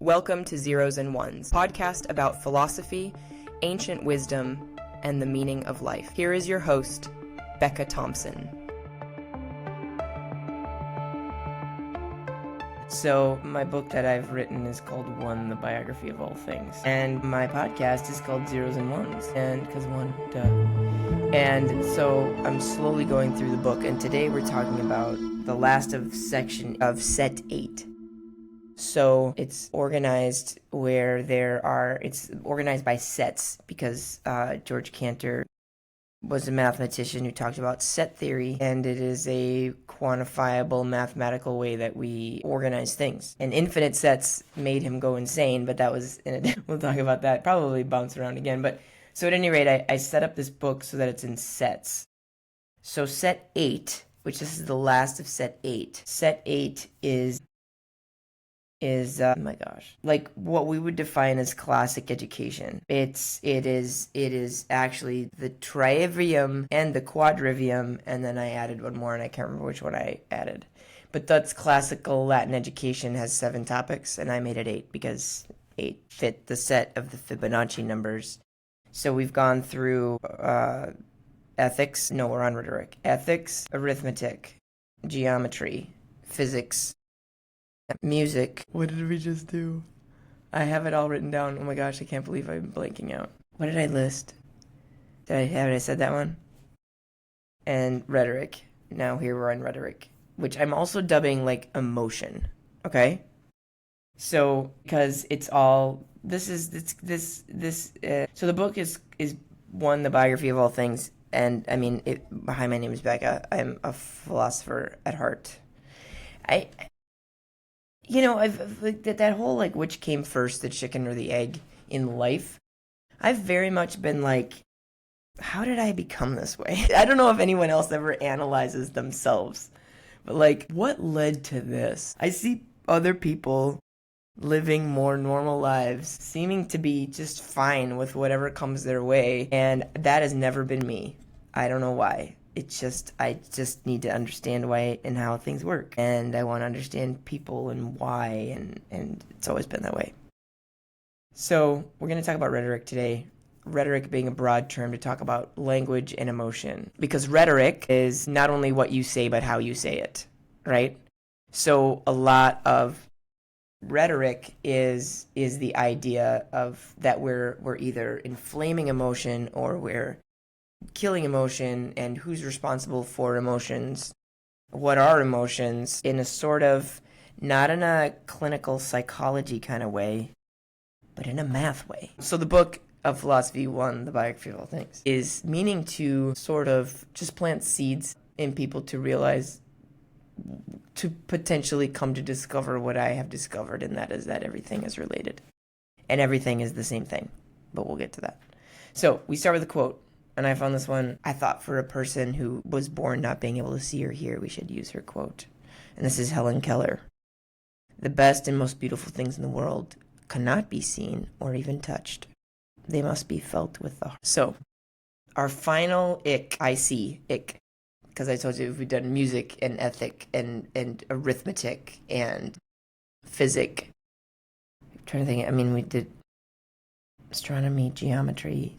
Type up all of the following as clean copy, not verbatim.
Welcome to Zeros and Ones, podcast about philosophy, ancient wisdom, and the meaning of life. Here is your host, Becka Thompson. So, my book that I've written is called One, the Biography of All Things. And my podcast is called Zeros and Ones. And, because one, duh. And so, I'm slowly going through the book, and today we're talking about the last of section of set 8. So it's organized it's organized by sets because George Cantor was a mathematician who talked about set theory, and it is a quantifiable mathematical way that we organize things. And infinite sets made him go insane, but that was, we'll talk about that, probably bounce around again. But so at any rate, I set up this book so that it's in sets. So set 8, which this is the last of set 8. Set 8 is oh my gosh, like what we would define as classic education. It is actually the Trivium and the Quadrivium, and then I added one more and I can't remember which one I added. But that's classical Latin education, has 7 topics, and I made it 8 because 8 fit the set of the Fibonacci numbers. So we've gone through ethics, no, we're on rhetoric. Ethics, arithmetic, geometry, physics, music. What did we just do? I have it all written down. Oh my gosh, I can't believe I'm blanking out. What did I list? Have I said that one? And rhetoric. Now here we're on rhetoric, which I'm also dubbing like emotion. Okay? So, because it's all, so the book is One, the Biography of All Things. And I mean, hi, my name is Becca. I'm a philosopher at heart. I've like that whole like which came first, the chicken or the egg in life. I've very much been like, how did I become this way? I don't know if anyone else ever analyzes themselves, but like, what led to this? I see other people living more normal lives, seeming to be just fine with whatever comes their way, and that has never been me. I don't know why. I just need to understand why and how things work. And I want to understand people and why, and it's always been that way. So we're going to talk about rhetoric today. Rhetoric being a broad term to talk about language and emotion. Because rhetoric is not only what you say, but how you say it, right? So a lot of rhetoric is the idea of that we're either inflaming emotion or we're killing emotion, and who's responsible for emotions, what are emotions, in a sort of, not in a clinical psychology kind of way, but in a math way. So the book of philosophy, One, the Biography of All Things, is meaning to sort of just plant seeds in people to realize, to potentially come to discover what I have discovered, and that is that everything is related. And everything is the same thing, but we'll get to that. So we start with a quote. And I found this one. I thought for a person who was born not being able to see or hear, we should use her quote. And this is Helen Keller. The best and most beautiful things in the world cannot be seen or even touched. They must be felt with the heart. So, our final ick, because I told you we've done music and ethic and arithmetic and physics. I'm trying to think, we did astronomy, geometry.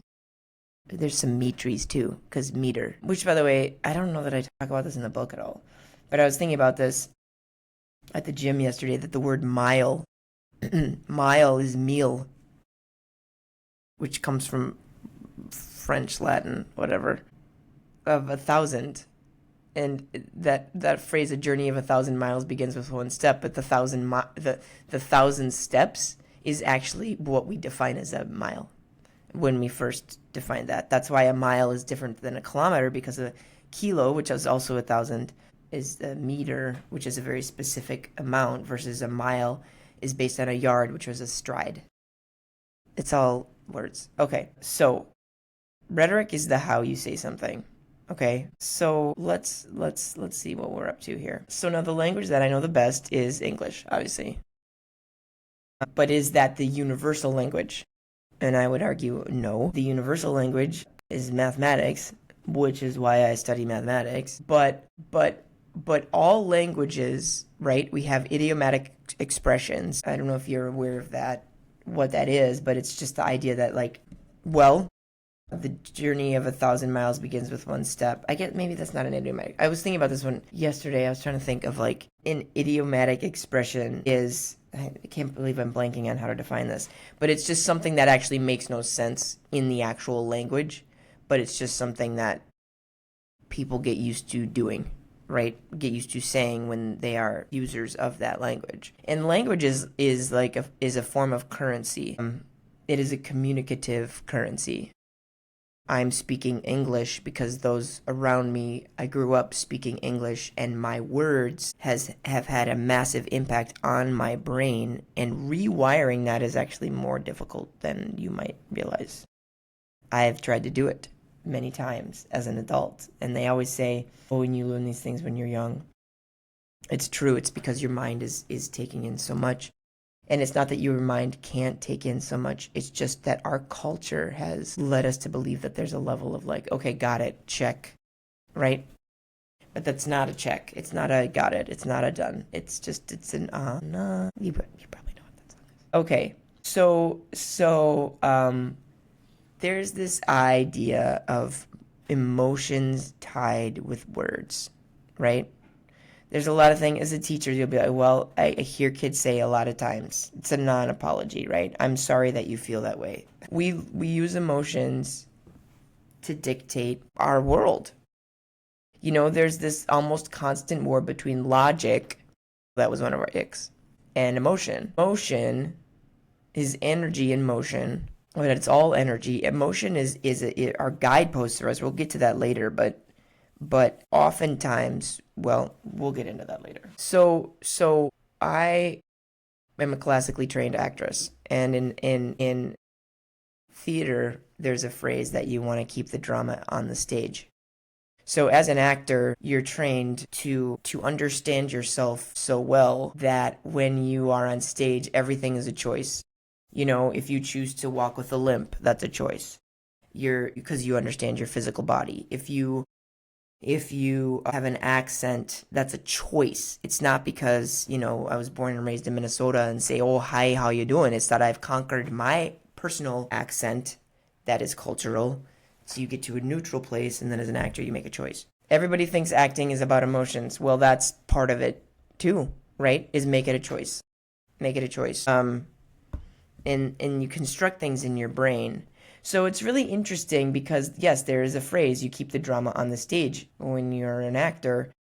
There's some metries too, because meter, which by the way, I don't know that I talk about this in the book at all, but I was thinking about this at the gym yesterday, that the word mile is meal, which comes from French, Latin, whatever, of 1,000. And that phrase, a journey of 1,000 miles begins with one step, but the 1,000 steps is actually what we define as a mile. When we first defined that. That's why a mile is different than a kilometer, because a kilo, which is also 1,000, is a meter, which is a very specific amount, versus a mile is based on a yard, which was a stride. It's all words. Okay, so rhetoric is the how you say something. Okay, so let's see what we're up to here. So now the language that I know the best is English, obviously. But is that the universal language? And I would argue, no. The universal language is mathematics, which is why I study mathematics. But all languages right? We have idiomatic expressions. I don't know if you're aware of that, what that is, but it's just the idea that, like, well, the journey of 1,000 miles begins with one step. I get maybe that's not an idiomatic. I was thinking about this one yesterday. I was trying to think of like an idiomatic expression is, I can't believe I'm blanking on how to define this, but it's just something that actually makes no sense in the actual language, but it's just something that people get used to doing, right? Get used to saying when they are users of that language. And language is like is a form of currency. It is a communicative currency. I'm speaking English because those around me, I grew up speaking English, and my words have had a massive impact on my brain, and rewiring that is actually more difficult than you might realize. I have tried to do it many times as an adult, and they always say, oh, when you learn these things when you're young. It's true. It's because your mind is taking in so much. And it's not that your mind can't take in so much. It's just that our culture has led us to believe that there's a level of like, okay, got it, check, right? But that's not a check. It's not a got it. It's not a done. It's just, it's an nah. You probably know what that song is. Okay, so there's this idea of emotions tied with words, right? There's a lot of things, as a teacher, you'll be like, well, I hear kids say a lot of times, it's a non-apology, right? I'm sorry that you feel that way. We use emotions to dictate our world. You know, there's this almost constant war between logic, that was one of our icks, and emotion. Emotion is energy in motion, but it's all energy. Emotion is our guidepost for us. We'll get to that later, but oftentimes, well, we'll get into that later. So I am a classically trained actress, and in theater, there's a phrase that you want to keep the drama on the stage. So as an actor, you're trained to understand yourself so well that when you are on stage, everything is a choice. You know, if you choose to walk with a limp, that's a choice. Because you understand your physical body. If you have an accent, that's a choice. It's not because, you know, I was born and raised in Minnesota and say, oh, hi, how you doing? It's that I've conquered my personal accent that is cultural. So you get to a neutral place, and then as an actor, you make a choice. Everybody thinks acting is about emotions. Well, that's part of it too, right? Is make it a choice. Make it a choice. And you construct things in your brain. So it's really interesting because, yes, there is a phrase, you keep the drama on the stage when you're an actor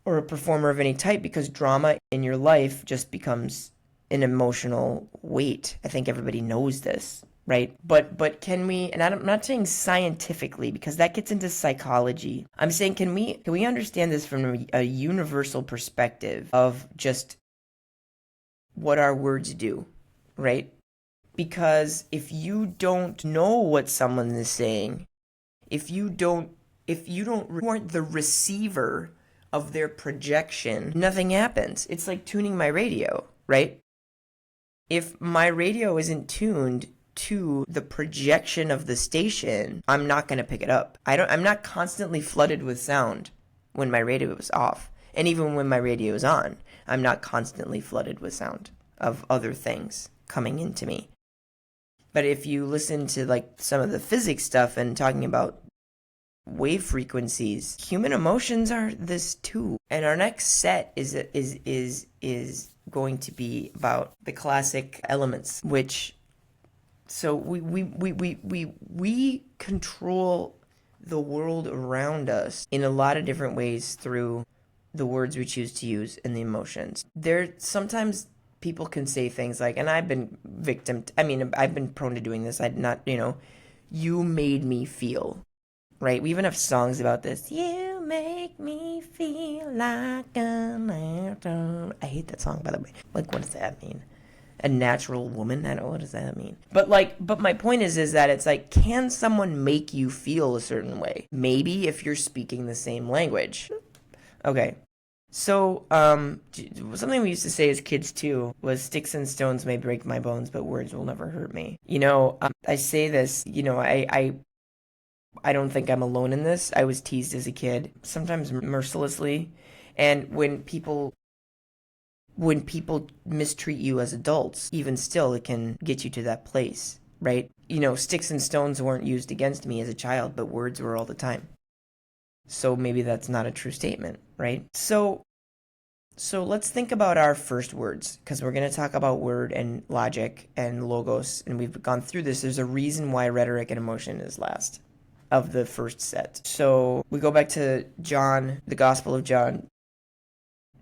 or a performer of any type, because drama in your life just becomes an emotional weight. I think everybody knows this, right? But can we, and I'm not saying scientifically because that gets into psychology. I'm saying can we understand this from a universal perspective of just what our words do, right? Because if you don't know what someone is saying, if you weren't the receiver of their projection, nothing happens. It's like tuning my radio, right? If my radio isn't tuned to the projection of the station, I'm not going to pick it up. I'm not constantly flooded with sound when my radio is off. And even when my radio is on, I'm not constantly flooded with sound of other things coming into me. But if you listen to like some of the physics stuff and talking about wave frequencies, human emotions are this too. And our next set is going to be about the classic elements, which so we control the world around us in a lot of different ways through the words we choose to use and the emotions. Sometimes people can say things like, and I've been I've been prone to doing this. I'd not, you made me feel, right? We even have songs about this. You make me feel like I hate that song, by the way. Like, what does that mean? A natural woman? I don't know, what does that mean? But my point is that it's like, can someone make you feel a certain way? Maybe if you're speaking the same language. Okay. So, something we used to say as kids too was sticks and stones may break my bones, but words will never hurt me. I say this, I don't think I'm alone in this. I was teased as a kid, sometimes mercilessly. And when people when people mistreat you as adults, even still, it can get you to that place, right? Sticks and stones weren't used against me as a child, but words were all the time. So maybe that's not a true statement, right? So let's think about our first words, because we're going to talk about word and logic and logos, and we've gone through this. There's a reason why rhetoric and emotion is last of the first set. So we go back to John, the Gospel of John,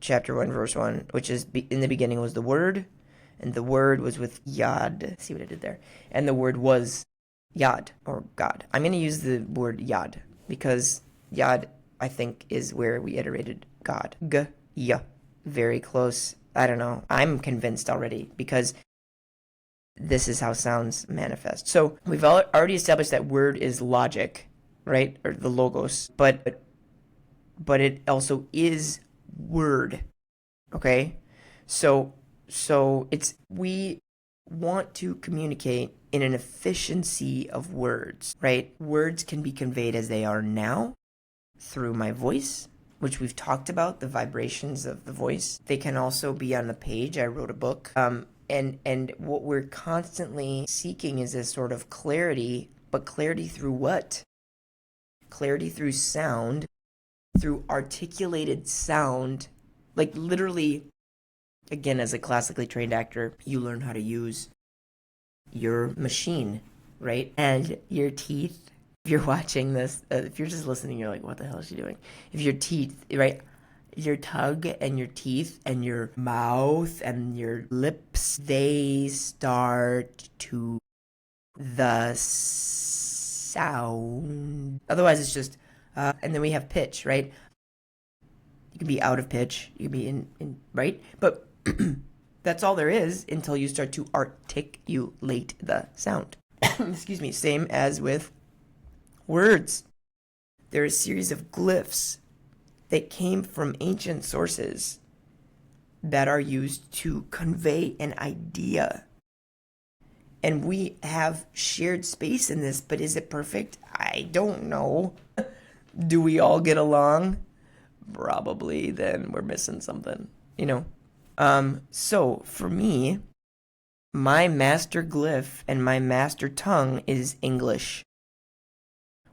chapter 1, verse 1, which is, in the beginning was the Word, and the Word was with Yod. See what I did there? And the Word was Yod, or God. I'm going to use the word Yod, because Yod, I think, is where we iterated God. G-ya. Very close. I don't know. I'm convinced already, because this is how sounds manifest. So we've already established that word is logic, right? Or the logos, but it also is word. Okay? So we want to communicate in an efficiency of words, right? Words can be conveyed as they are now through my voice, which we've talked about, the vibrations of the voice. They can also be on the page. I wrote a book. And what we're constantly seeking is this sort of clarity, but clarity through what? Clarity through sound, through articulated sound. Like literally, again, as a classically trained actor, you learn how to use your machine, right? And your teeth. If you're watching this, if you're just listening, you're like, what the hell is she doing? If your teeth, right? Your tongue and your teeth and your mouth and your lips, they start to the sound. Otherwise, it's just, and then we have pitch, right? You can be out of pitch, you can be in right? But that's all there is until you start to articulate the sound. Excuse me. Same as with words. There are a series of glyphs that came from ancient sources that are used to convey an idea. And we have shared space in this, but is it perfect? I don't know. Do we all get along? Probably. Then we're missing something, So for me, my master glyph and my master tongue is English,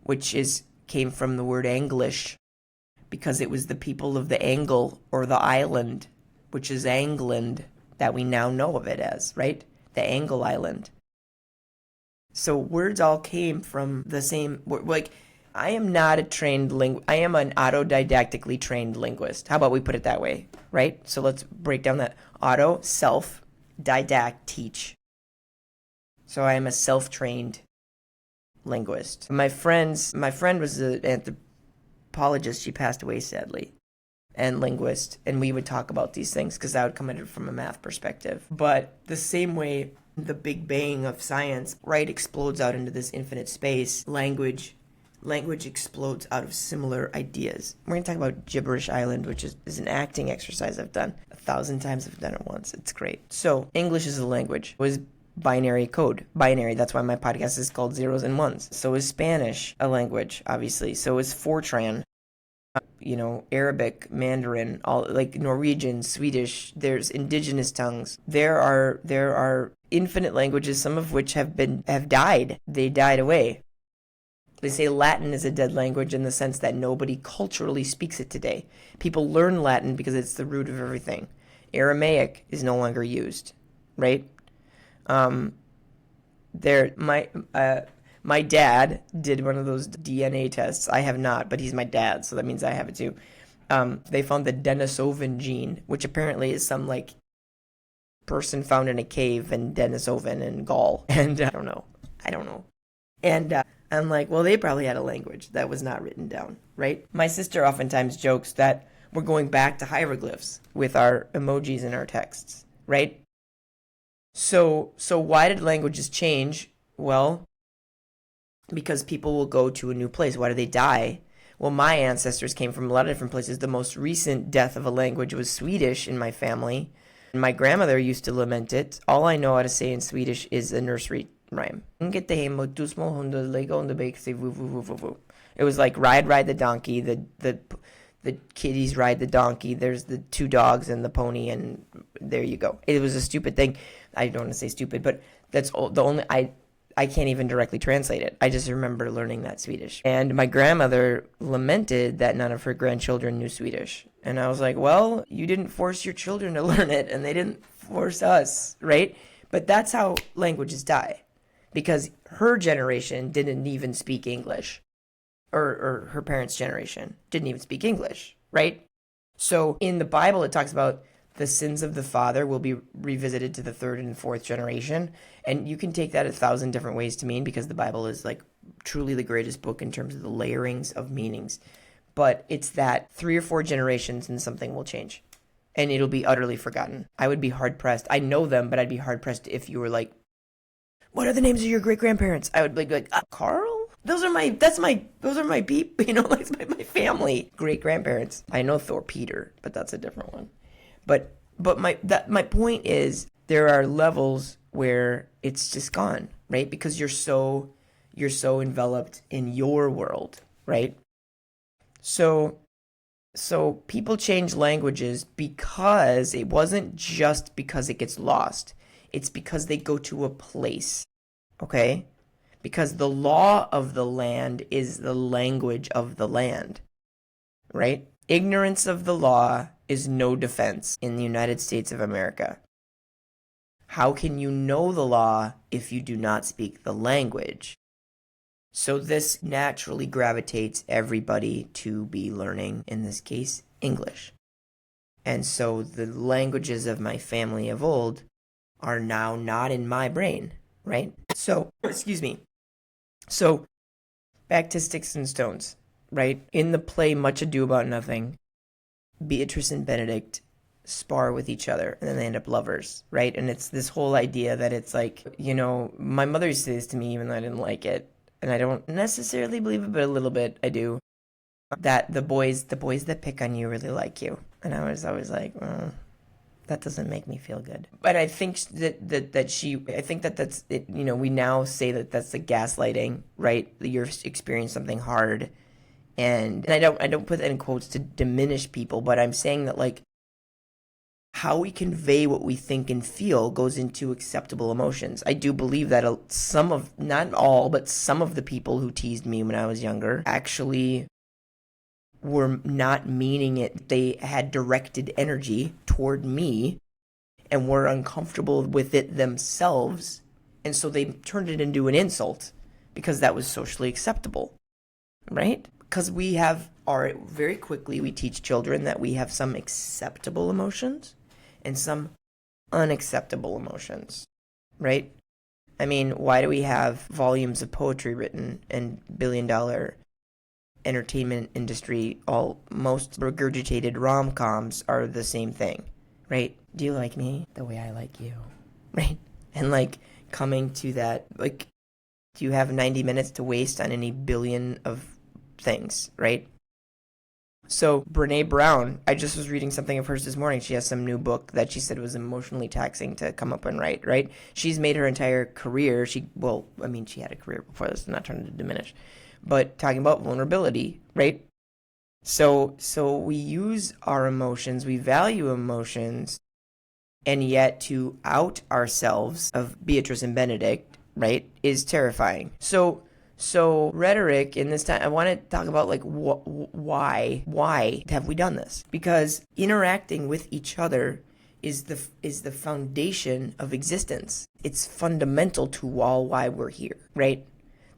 which came from the word Anglish, because it was the people of the Angle, or the island, which is England, that we now know of it as, right? The Angle Island. So words all came from the same, like, I am not a trained I am an autodidactically trained linguist. How about we put it that way, right? So let's break down that. Auto, self, didact, teach. So I am a self-trained linguist. My friend was an anthropologist. She passed away, sadly, and linguist, and we would talk about these things because I would come at it from a math perspective. But the same way the Big Bang of science, right, explodes out into this infinite space, language explodes out of similar ideas. We're going to talk about Gibberish Island, which is an acting exercise I've done 1,000 times. I've done it once. It's great. So English is a language. It was binary code. Binary, that's why my podcast is called Zeros and Ones. So is Spanish a language, obviously. So is Fortran. Arabic, Mandarin, all like Norwegian, Swedish. There's indigenous tongues. There are infinite languages, some of which have died. They died away. They say Latin is a dead language in the sense that nobody culturally speaks it today. People learn Latin because it's the root of everything. Aramaic is no longer used, right? My dad did one of those DNA tests. I have not, but he's my dad, so that means I have it too. They found the Denisovan gene, which apparently is some like person found in a cave in Denisovan in Gaul. And I don't know. And I'm like, well, they probably had a language that was not written down, right? My sister oftentimes jokes that we're going back to hieroglyphs with our emojis in our texts, right? So why did languages change? Well, because people will go to a new place. Why do they die? Well, my ancestors came from a lot of different places. The most recent death of a language was Swedish in my family. My grandmother used to lament it. All I know how to say in Swedish is a nursery rhyme. It was like ride the donkey. the kiddies ride the donkey, there's the two dogs and the pony, and there you go. It was a stupid thing. I don't want to say stupid, but that's the only, I can't even directly translate it. I just remember learning that Swedish. And my grandmother lamented that none of her grandchildren knew Swedish. And I was like, well, you didn't force your children to learn it, and they didn't force us, right? But that's how languages die. Because her generation didn't even speak English. Or her parents' generation didn't even speak English, right? So in the Bible, it talks about the sins of the father will be revisited to the third and fourth generation. And you can take that 1,000 different ways to mean, because the Bible is like truly the greatest book in terms of the layerings of meanings. But it's that 3 or 4 generations and something will change. And it'll be utterly forgotten. I would be hard-pressed. I know them, but I'd be hard-pressed if you were like, what are the names of your great-grandparents? I would be like, Carl? Those are my people, you know, like my family. Great-grandparents. I know Thor Peter, but that's a different one. But my point is, there are levels where it's just gone, right? Because you're so enveloped in your world, right? So people change languages because it wasn't just because it gets lost. It's because they go to a place, okay? Because the law of the land is the language of the land, right? Ignorance of the law is no defense in the United States of America. How can you know the law if you do not speak the language? So this naturally gravitates everybody to be learning, in this case, English. And so the languages of my family of old are now not in my brain, right? So, excuse me. So, back to Sticks and Stones, right? In the play Much Ado About Nothing, Beatrice and Benedict spar with each other, and then they end up lovers, right? And it's this whole idea that it's like, you know, my mother used to say this to me even though I didn't like it, and I don't necessarily believe it, but a little bit I do, that the boys that pick on you really like you. And I was always like, that doesn't make me feel good. But I think that's it. You know, we now say that that's the gaslighting, right? You're experiencing something hard, and I don't put that in quotes to diminish people, but I'm saying that, like, how we convey what we think and feel goes into acceptable emotions. I do believe that not all, but some of the people who teased me when I was younger actually were not meaning it. They had directed energy toward me and were uncomfortable with it themselves, and so they turned it into an insult because that was socially acceptable, right? Because very quickly we teach children that we have some acceptable emotions and some unacceptable emotions, right? I mean, why do we have volumes of poetry written and billion-dollar entertainment industry, most regurgitated rom-coms are the same thing, right? Do you like me the way I like you, right? And like coming to that, like, do you have 90 minutes to waste on any billion of things, right? So Brene Brown, I just was reading something of hers this morning. She has some new book that she said was emotionally taxing to come up and write, right? She's made her entire career. She had a career before this, I'm not trying to diminish, but talking about vulnerability, right? So we use our emotions, we value emotions, and yet to out ourselves of Beatrice and Benedict, right, is terrifying. So rhetoric in this time, I want to talk about, like, why have we done this? Because interacting with each other is the foundation of existence. It's fundamental to why we're here, right?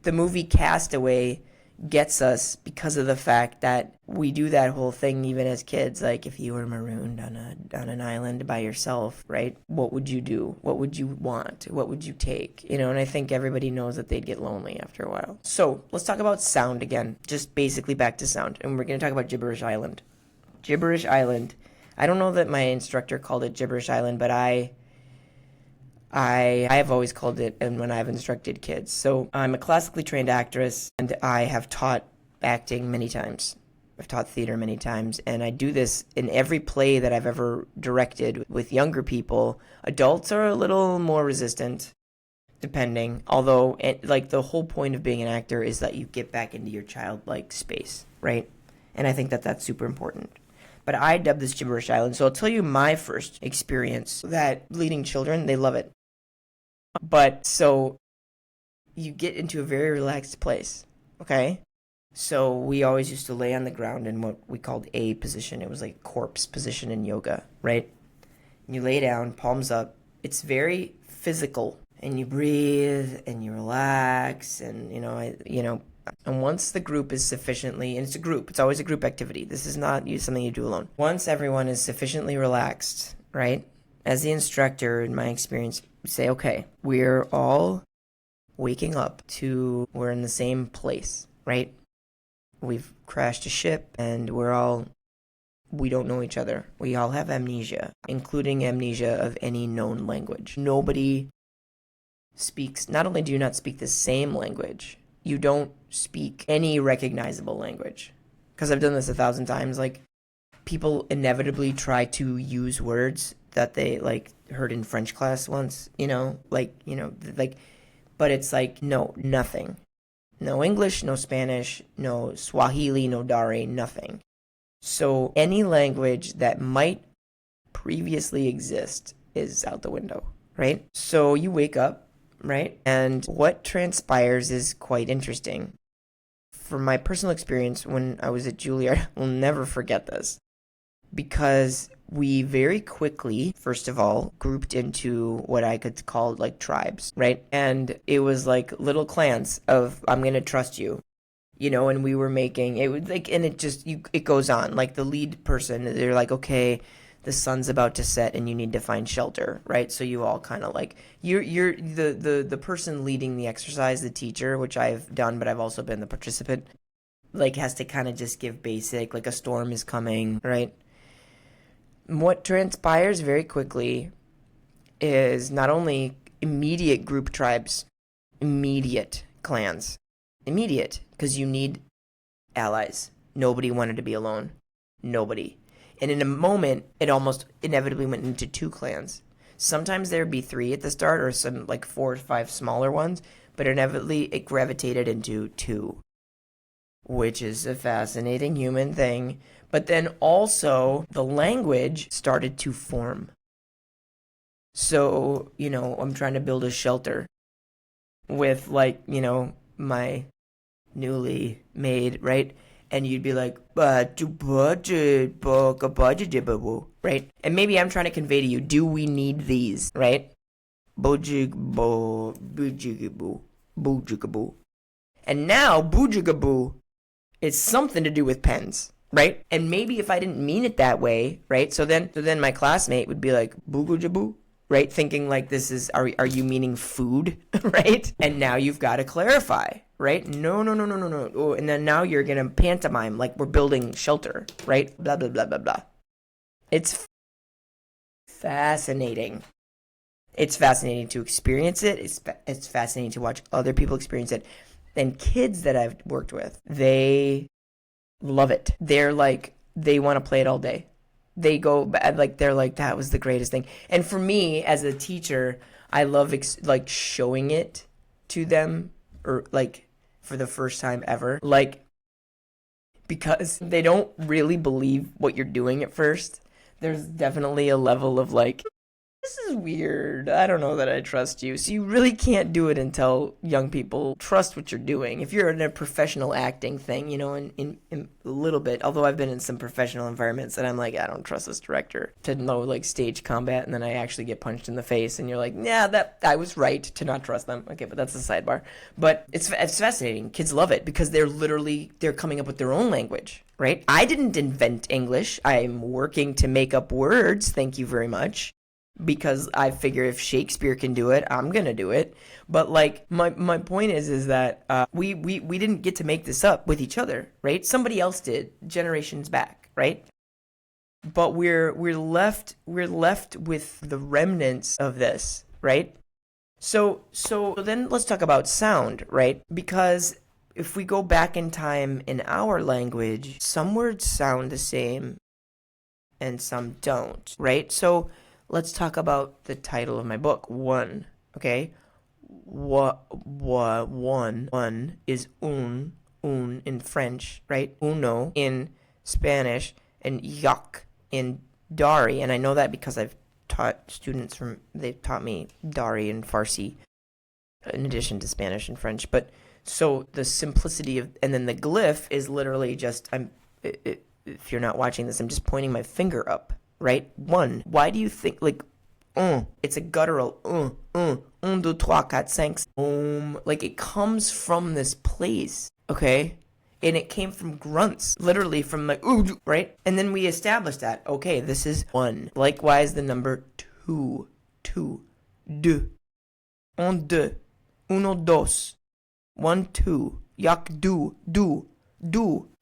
The movie Castaway gets us because of the fact that we do that whole thing even as kids. Like, if you were marooned on an island by yourself, right? What would you do? What would you want? What would you take? You know, and I think everybody knows that they'd get lonely after a while. So let's talk about sound again. Just basically back to sound. And we're going to talk about Gibberish Island. Gibberish Island. I don't know that my instructor called it Gibberish Island, but I have always called it, and when I've instructed kids. So I'm a classically trained actress, and I have taught acting many times. I've taught theater many times, and I do this in every play that I've ever directed with younger people. Adults are a little more resistant, depending. Although, like, the whole point of being an actor is that you get back into your childlike space, right? And I think that that's super important. But I dub this Gibberish Island. So I'll tell you my first experience that leading children, they love it. But so you get into a very relaxed place, okay? So we always used to lay on the ground in what we called A position. It was like corpse position in yoga, right? And you lay down, palms up. It's very physical. And you breathe and you relax and, and once the group is sufficiently, and it's a group, it's always a group activity. This is not something you do alone. Once everyone is sufficiently relaxed, right? As the instructor, in my experience, say, okay, we're all waking up we're in the same place, right? We've crashed a ship and we don't know each other. We all have amnesia, including amnesia of any known language. Nobody speaks, not only do you not speak the same language, you don't speak any recognizable language. Because I've done this 1,000 times. Like, people inevitably try to use words that they, like, heard in French class once, but it's like, no, nothing. No English, no Spanish, no Swahili, no Dari, nothing. So any language that might previously exist is out the window, right? So you wake up, right? And what transpires is quite interesting. From my personal experience when I was at Juilliard, I'll never forget this. Because we very quickly, first of all, grouped into what I could call like tribes, right? And it was like little clans of, I'm going to trust you. And we were making, it would like, and it goes on. Like the lead person, they're like, okay, the sun's about to set and you need to find shelter, right? So you all kind of like, you're the person leading the exercise, the teacher, which I've done, but I've also been the participant, like has to kind of just give basic, like a storm is coming, right? What transpires very quickly is not only immediate group tribes, immediate clans, immediate, because you need allies. Nobody wanted to be alone. Nobody. And in a moment, it almost inevitably went into 2 clans. Sometimes there would be 3 at the start, or some like 4 or 5 smaller ones, but inevitably it gravitated into 2, which is a fascinating human thing. But then also the language started to form. So, I'm trying to build a shelter with my newly made, right? And you'd be like, right? And maybe I'm trying to convey to you, do we need these, right? And now, boojigaboo is something to do with pens, right? And maybe if I didn't mean it that way, right? So then my classmate would be like, boogajaboo, right? Thinking like this is, are you meaning food, right? And now you've got to clarify, right? No. Oh, and then now you're going to pantomime like we're building shelter, right? Blah, blah, blah, blah, blah. It's fascinating. It's fascinating to experience it. It's fascinating to watch other people experience it. And kids that I've worked with, they love it. They're like, they want to play it all day. They go, like, they're like, that was the greatest thing. And for me, as a teacher, I love, showing it to them, or, like, for the first time ever. Like, because they don't really believe what you're doing at first. There's definitely a level of, like, this is weird. I don't know that I trust you. So you really can't do it until young people trust what you're doing. If you're in a professional acting thing, in a little bit, although I've been in some professional environments that I'm like, I don't trust this director to know like stage combat, and then I actually get punched in the face and you're like, yeah, that I was right to not trust them. Okay, but that's a sidebar. But it's fascinating. Kids love it because they're coming up with their own language, right? I didn't invent English. I'm working to make up words. Thank you very much. Because I figure if Shakespeare can do it, I'm gonna do it. But like my point is that we didn't get to make this up with each other, right? Somebody else did generations back, right? But we're left with the remnants of this, right? So then let's talk about sound, right? Because if we go back in time in our language, some words sound the same and some don't, right? So let's talk about the title of my book, One, okay? One is un in French, right? Uno in Spanish and yuck in Dari. And I know that because I've taught students they've taught me Dari and Farsi in addition to Spanish and French. But so the simplicity of, and then the glyph is literally just, if you're not watching this, I'm just pointing my finger up, right? One. Why do you think, like, it's a guttural, un, deux, trois, quatre, cinq, like it comes from this place, okay? And it came from grunts, literally from like, right? And then we established that, okay, this is one. Likewise, the number two, deux, un, deux, uno, dos, one, two, yak, do,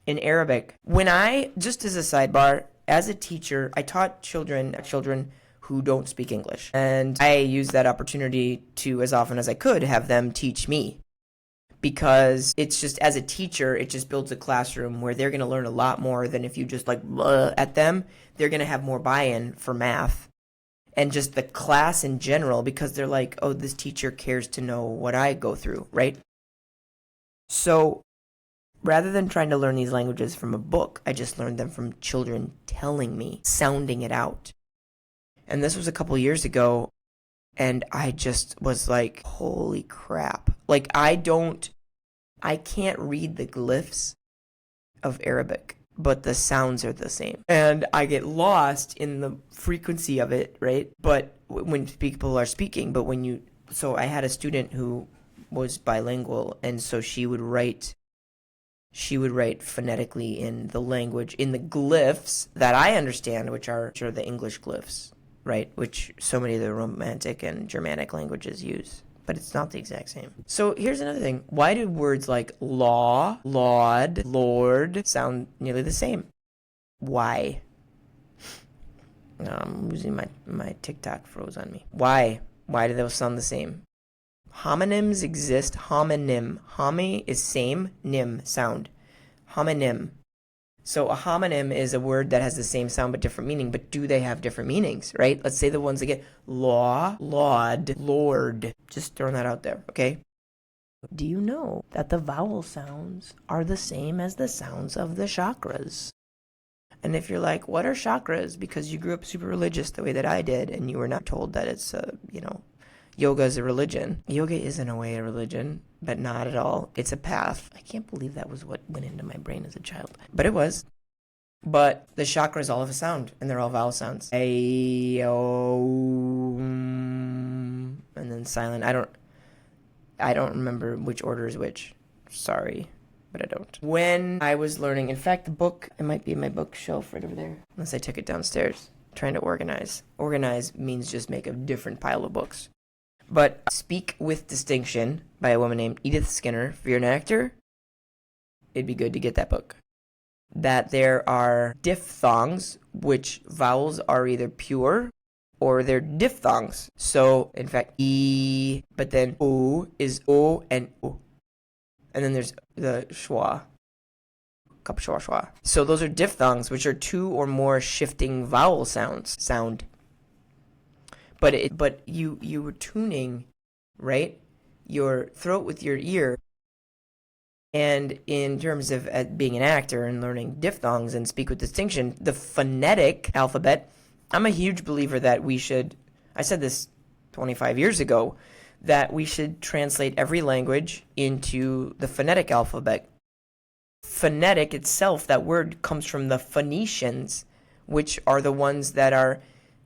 in Arabic. When just as a sidebar, as a teacher, I taught children who don't speak English. And I used that opportunity to, as often as I could, have them teach me. Because it's just, as a teacher, it just builds a classroom where they're going to learn a lot more than if you just like at them. They're going to have more buy-in for math and just the class in general, because they're like, oh, this teacher cares to know what I go through, right? So rather than trying to learn these languages from a book, I just learned them from children telling me, sounding it out. And this was a couple years ago, and I just was like, holy crap. Like, I can't read the glyphs of Arabic, but the sounds are the same. And I get lost in the frequency of it, right? But when people are speaking, so I had a student who was bilingual, and so she would write phonetically in the language, in the glyphs that I understand, which are the English glyphs, right? Which so many of the Romantic and Germanic languages use. But it's not the exact same. So here's another thing. Why do words like law, laud, lord sound nearly the same? Why? I'm losing my TikTok froze on me. Why? Why do those sound the same? Homonyms exist. Homonym. Homi is same, nym, sound. Homonym. So a homonym is a word that has the same sound but different meaning. But do they have different meanings, right? Let's say the ones that get law, laud, lord. Just throwing that out there, okay? Do you know that the vowel sounds are the same as the sounds of the chakras? And if you're like, what are chakras? Because you grew up super religious the way that I did, and you were not told that it's, yoga is a religion. Yoga is in a way a religion, but not at all. It's a path. I can't believe that was what went into my brain as a child. But it was. But the chakras all have a sound, and they're all vowel sounds. A, O, and then silent. I don't remember which order is which. Sorry, but I don't. When I was learning, in fact, the book, it might be in my bookshelf right over there, unless I took it downstairs. Trying to organize. Organize means just make a different pile of books. But Speak with Distinction by a woman named Edith Skinner. If you're an actor, it'd be good to get that book. That there are diphthongs, which vowels are either pure or they're diphthongs. So, in fact, E, but then O is O and O. And then there's the schwa. Kap schwa schwa. So those are diphthongs, which are two or more shifting vowel sound. But you were tuning, right, your throat with your ear. And in terms of being an actor and learning diphthongs and Speak with Distinction, the phonetic alphabet, I'm a huge believer that I said this 25 years ago, that we should translate every language into the phonetic alphabet. Phonetic itself, that word comes from the Phoenicians, which are the ones that are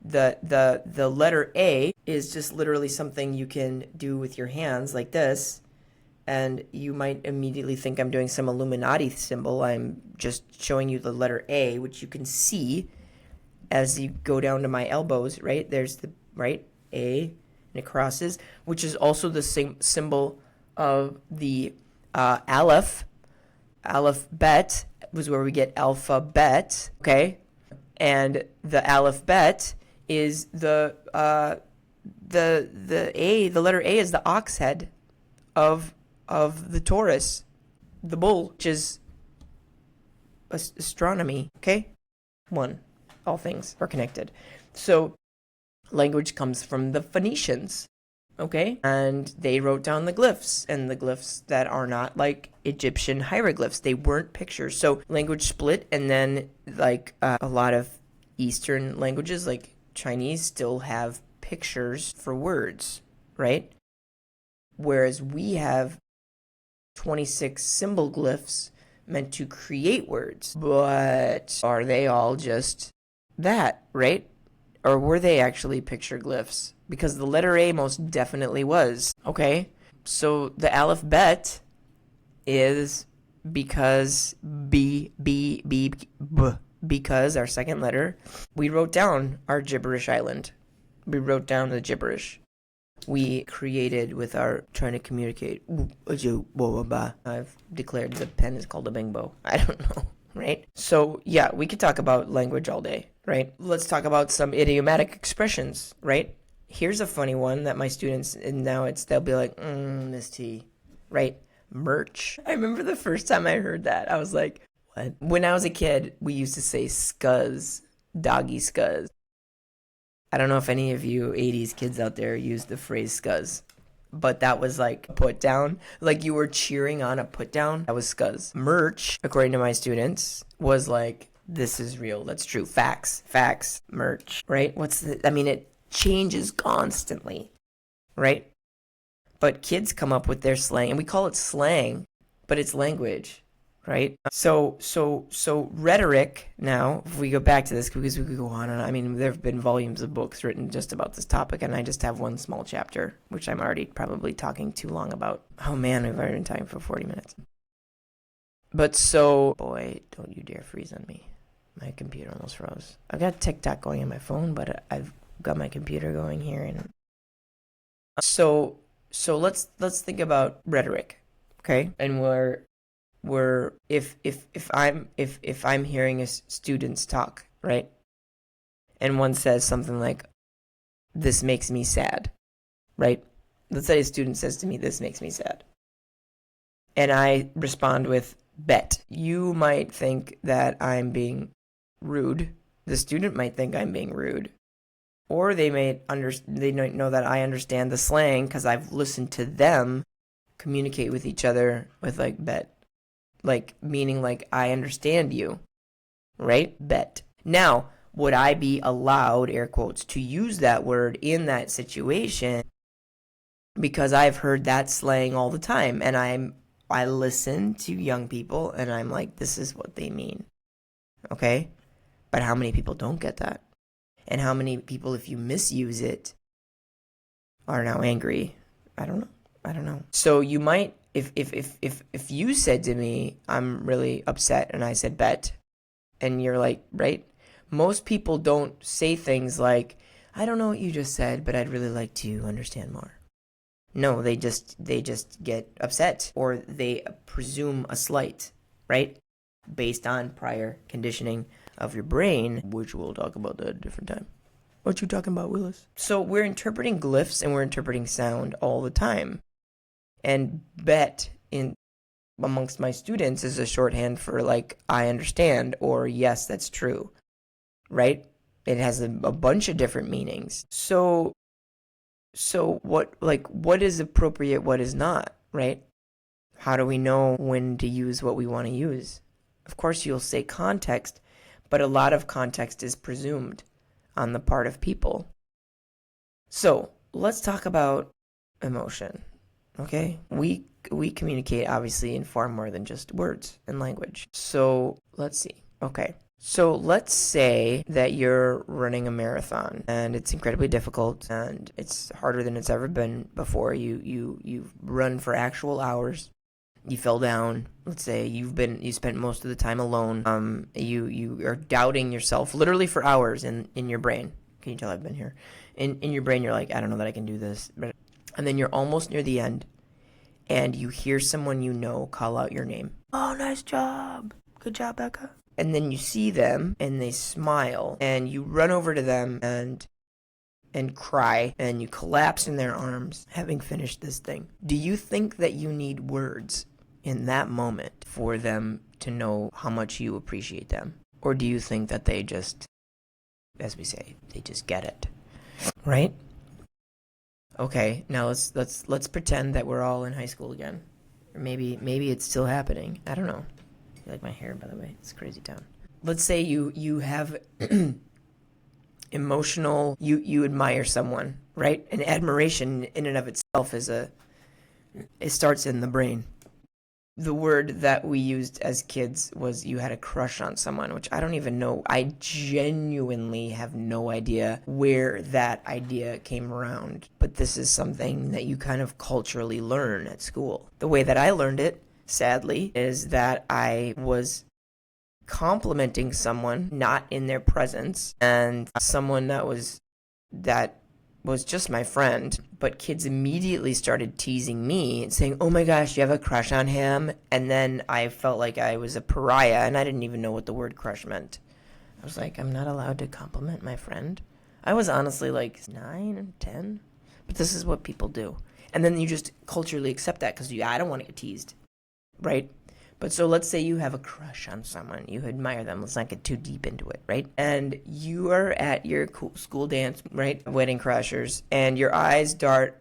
the letter A is just literally something you can do with your hands like this, and you might immediately think I'm doing some Illuminati symbol. I'm just showing you the letter A, which you can see as you go down to my elbows, right? There's the right A, and it crosses, which is also the same symbol of the aleph. Aleph bet was where we get alphabet, okay? And the aleph bet is the A, the letter A is the ox head of the Taurus, the bull, which is astronomy, okay? All things are connected. So language comes from the Phoenicians, okay? And they wrote down the glyphs, and the glyphs that are not like Egyptian hieroglyphs. They weren't pictures. So language split, and then like a lot of Eastern languages like Chinese still have pictures for words, right? Whereas we have 26 symbol glyphs meant to create words. But are they all just that, right? Or were they actually picture glyphs? Because the letter A most definitely was. Okay, so the alphabet is because because our second letter, we wrote down our Gibberish Island. We wrote down the gibberish. We created with our trying to communicate. I've declared the pen is called a bingbo. I don't know, right? So yeah, we could talk about language all day, right? Let's talk about some idiomatic expressions, right? Here's a funny one that my students, and now they'll be like, Miss T, right? Merch. I remember the first time I heard that, I was like, what? When I was a kid, we used to say scuzz, doggy scuzz. I don't know if any of you 80s kids out there used the phrase scuzz, but that was like a put down. Like you were cheering on a put down. That was scuzz. Merch, according to my students, was like, this is real. That's true. Facts, merch, right? It changes constantly, right? But kids come up with their slang, and we call it slang, but it's language, right? So rhetoric now, if we go back to this, because we could go on and on. I mean, there have been volumes of books written just about this topic, and I just have one small chapter, which I'm already probably talking too long about. Oh man, we've already been talking for 40 minutes. But boy, don't you dare freeze on me. My computer almost froze. I've got TikTok going on my phone, but I've got my computer going here, and so let's think about rhetoric, okay? And if I'm hearing a students talk, right? And one says something like, "This makes me sad," right? Let's say a student says to me, "This makes me sad," and I respond with, "Bet." You might think that I'm being rude. The student might think I'm being rude. Or they might know that I understand the slang because I've listened to them communicate with each other with like bet. Like meaning like I understand you. Right? Bet. Now, would I be allowed, air quotes, to use that word in that situation? Because I've heard that slang all the time, and I listen to young people and I'm like, this is what they mean. Okay? But how many people don't get that? And how many people, if you misuse it, are now angry? I don't know. So you might, if you said to me, I'm really upset, and I said bet, and you're like, right? Most people don't say things like, I don't know what you just said, but I'd really like to understand more. No, they just get upset, or they presume a slight, right? Based on prior conditioning of your brain, which we'll talk about that at a different time. What you talking about, Willis? So we're interpreting glyphs and we're interpreting sound all the time. And bet amongst my students is a shorthand for like, I understand, or yes, that's true, right? It has a bunch of different meanings. So what is appropriate, what is not, right? How do we know when to use what we want to use? Of course, you'll say context, but a lot of context is presumed on the part of people. So let's talk about emotion, okay? We communicate obviously in far more than just words and language. So let's see. Okay. So let's say that you're running a marathon and it's incredibly difficult and it's harder than it's ever been before. You've run for actual hours. You fell down. Let's say you spent most of the time alone. You are doubting yourself literally for hours in your brain. Can you tell I've been here? In your brain, you're like, I don't know that I can do this. And then you're almost near the end, and you hear someone you know call out your name. Oh, nice job. Good job, Becca. And then you see them, and they smile, and you run over to them and cry, and you collapse in their arms, having finished this thing. Do you think that you need words in that moment for them to know how much you appreciate them? Or do you think that they just, as we say, they just get it? Right? Okay, now let's pretend that we're all in high school again. Or maybe it's still happening. I don't know. You like my hair, by the way? It's a crazy town. Let's say you have emotional, you admire someone, right? And admiration in and of itself it starts in the brain. The word that we used as kids was you had a crush on someone, which I don't even know. I genuinely have no idea where that idea came around. But this is something that you kind of culturally learn at school. The way that I learned it, sadly, is that I was complimenting someone not in their presence, and someone that was just my friend, but kids immediately started teasing me and saying, oh my gosh, you have a crush on him? And then I felt like I was a pariah, and I didn't even know what the word crush meant. I was like, I'm not allowed to compliment my friend. I was honestly like 9 and 10, but this is what people do. And then you just culturally accept that because I don't want to get teased, right? But so let's say you have a crush on someone, you admire them, let's not get too deep into it, right? And you are at your school dance, right? Wedding crashers, and your eyes are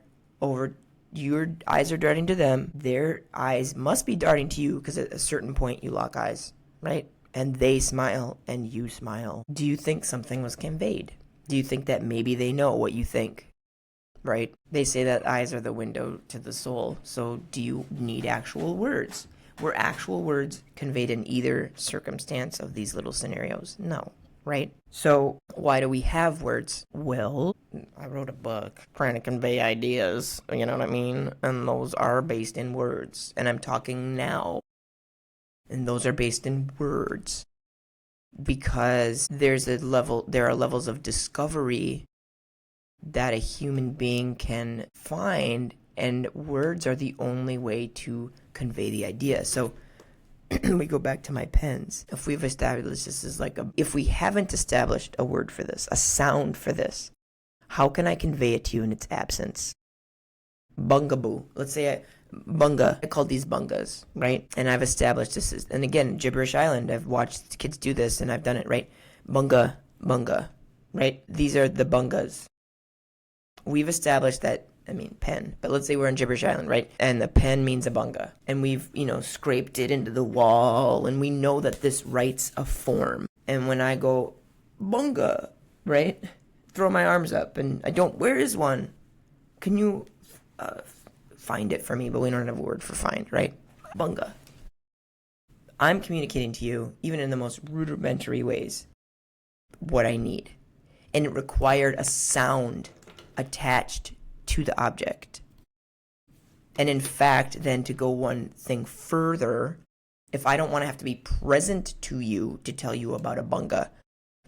darting to them, their eyes must be darting to you because at a certain point you lock eyes, right? And they smile and you smile. Do you think something was conveyed? Do you think that maybe they know what you think? Right? They say that eyes are the window to the soul, so do you need actual words? Were actual words conveyed in either circumstance of these little scenarios? No, right? So why do we have words? Well, I wrote a book trying to convey ideas, you know what I mean? And those are based in words. And I'm talking now. And those are based in words. Because there are levels of discovery that a human being can find, and words are the only way to convey the idea. So we go back to my pens. If we've established this is if we haven't established a word for this, a sound for this, how can I convey it to you in its absence? Bungaboo. Let's say bunga. I call these bungas, right? And I've established this is, and again, Gibberish Island, I've watched kids do this and I've done it, right? Bunga, right? These are the bungas. We've established that, pen, but let's say we're on Gibberish Island, right? And the pen means a bunga. And we've, scraped it into the wall, and we know that this writes a form. And when I go, bunga, right? Throw my arms up, and where is one? Can you find it for me? But we don't have a word for find, right? Bunga. I'm communicating to you, even in the most rudimentary ways, what I need. And it required a sound attached to the object. And in fact, then to go one thing further, if I don't want to have to be present to you to tell you about a bunga,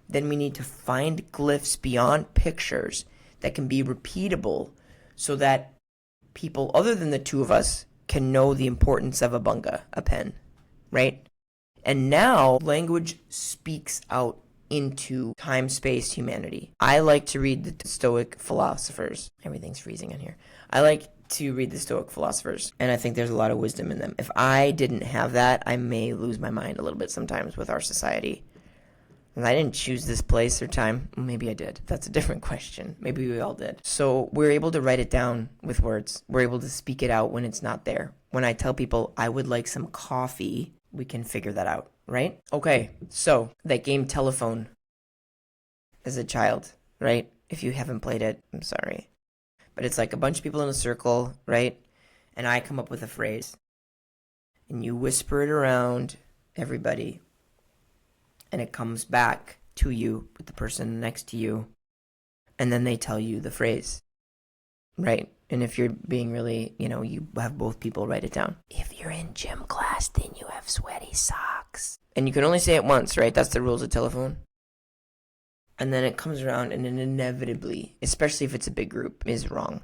then we need to find glyphs beyond pictures that can be repeatable so that people other than the two of us can know the importance of a bunga, a pen, right? And now language speaks out into time, space, humanity. I like to read the Stoic philosophers. Everything's freezing in here. I like to read the Stoic philosophers, and I think there's a lot of wisdom in them. If I didn't have that, I may lose my mind a little bit sometimes with our society. And I didn't choose this place or time. Maybe I did. That's a different question. Maybe we all did. So we're able to write it down with words. We're able to speak it out when it's not there. When I tell people I would like some coffee, we can figure that out, right? Okay, so that game Telephone as a child, right? If you haven't played it, I'm sorry. But it's like a bunch of people in a circle, right? And I come up with a phrase. And you whisper it around everybody. And it comes back to you with the person next to you. And then they tell you the phrase, right? And if you're being really, you have both people write it down. If you're in gym class, then you have sweaty socks. And you can only say it once, right? That's the rules of Telephone. And then it comes around and it inevitably, especially if it's a big group, is wrong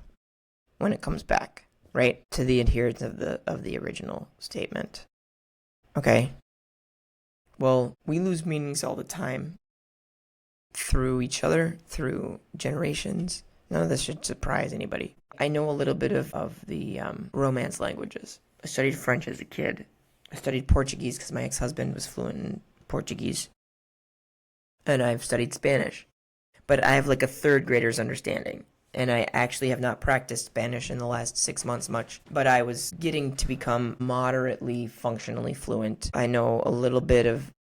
when it comes back, right? To the adherence of the original statement. Okay. Well, we lose meanings all the time through each other, through generations. None of this should surprise anybody. I know a little bit of the Romance languages. I studied French as a kid. I studied Portuguese because my ex-husband was fluent in Portuguese. And I've studied Spanish. But I have like a third grader's understanding. And I actually have not practiced Spanish in the last 6 months much, but I was getting to become moderately functionally fluent. I know a little bit of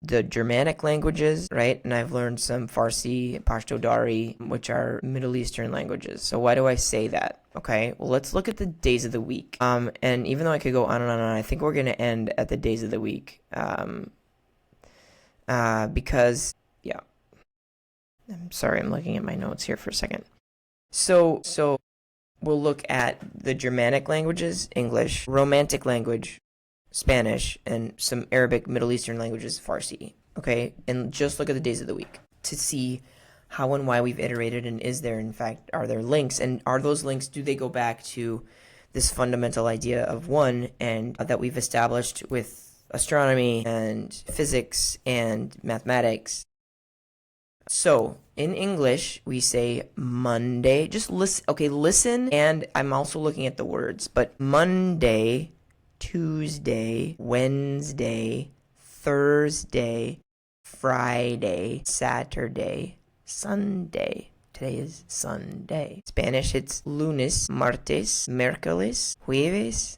the Germanic languages, right? And I've learned some Farsi, Pashto Dari, which are Middle Eastern languages. So why do I say that? Okay, well, let's look at the days of the week. And even though I could go on and on and on, I think we're going to end at the days of the week. Because, yeah. I'm sorry, I'm looking at my notes here for a second. So we'll look at the Germanic languages, English, Romantic language, Spanish, and some Arabic, Middle Eastern languages, Farsi. Okay, and just look at the days of the week to see how and why we've iterated, and are there links, and are those links, do they go back to this fundamental idea of one, and that we've established with astronomy and physics and mathematics. So, in English, we say Monday. Just listen. Okay, listen. And I'm also looking at the words. But Monday, Tuesday, Wednesday, Thursday, Friday, Saturday, Sunday. Today is Sunday. Spanish, it's lunes, martes, miércoles, jueves,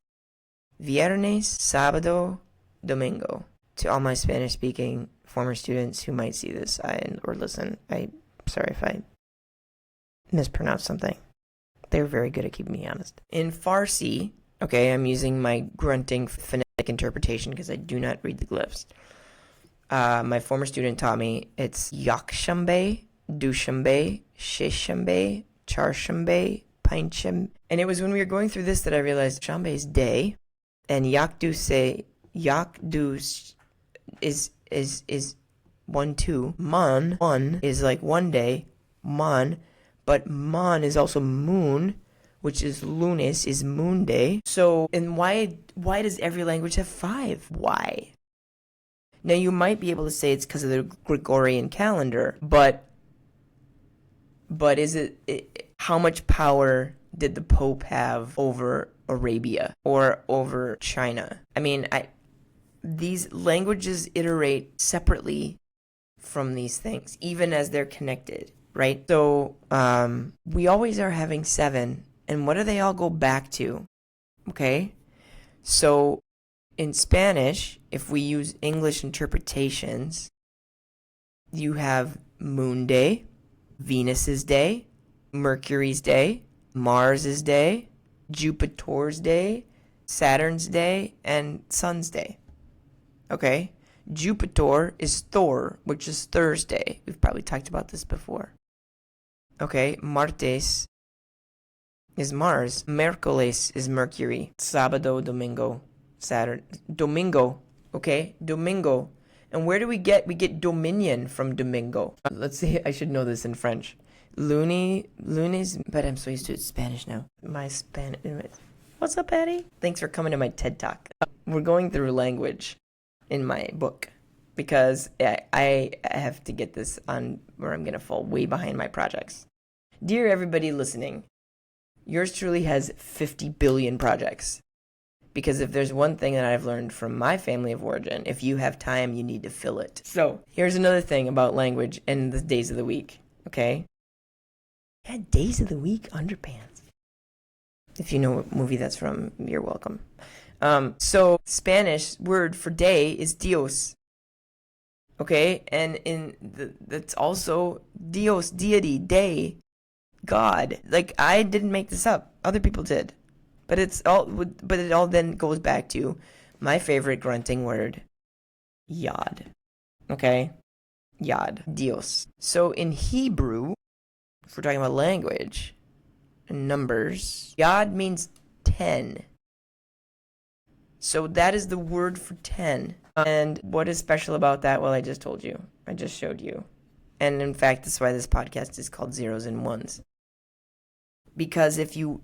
viernes, sábado, domingo. To all my Spanish-speaking former students who might see this or listen, I'm sorry if I mispronounced something. They're very good at keeping me honest. In Farsi, okay, I'm using my grunting phonetic interpretation because I do not read the glyphs. My former student taught me it's Yakshambe, Dushambe, Sheshambe, Charshambe, Pinchambe. And it was when we were going through this that I realized Shambe is day, and Yakdus is 1, 2. Man, 1 is like one day, man, but man is also moon, which is lunes, is moon day. So, and why does every language have 5? Why? Now, you might be able to say it's because of the Gregorian calendar, but is it how much power did the Pope have over Arabia or over China? I mean, these languages iterate separately from these things, even as they're connected, right? So we always are having 7, and what do they all go back to? Okay, so in Spanish, if we use English interpretations, you have Moon Day, Venus's Day, Mercury's Day, Mars's Day, Jupiter's Day, Saturn's Day, and Sun's Day. Okay, Jupiter is Thor, which is Thursday. We've probably talked about this before. Okay, Martes is Mars. Miércoles is Mercury. Sábado, Domingo, Saturn. Domingo, okay, Domingo. And where do we get? We get dominion from Domingo. Let's see, I should know this in French. Lunes, but I'm so used to it Spanish now. My Spanish. What's up, Patty? Thanks for coming to my TED Talk. We're going through language in my book because I have to get this on, or I'm going to fall way behind my projects. Dear everybody listening, yours truly has 50 billion projects. Because if there's one thing that I've learned from my family of origin, if you have time, you need to fill it. So here's another thing about language and the days of the week, okay? Yeah, days of the week, Underpants. If you know what movie that's from, you're welcome. So Spanish word for day is Dios. Okay, and that's also Dios, deity, day, God. Like, I didn't make this up. Other people did. But it all then goes back to my favorite grunting word, Yod. Okay? Yod. Dios. So in Hebrew, if we're talking about language and numbers, Yod means 10. So that is the word for 10. And what is special about that? Well, I just told you. I just showed you. And in fact, that's why this podcast is called Zeros and Ones. Because if you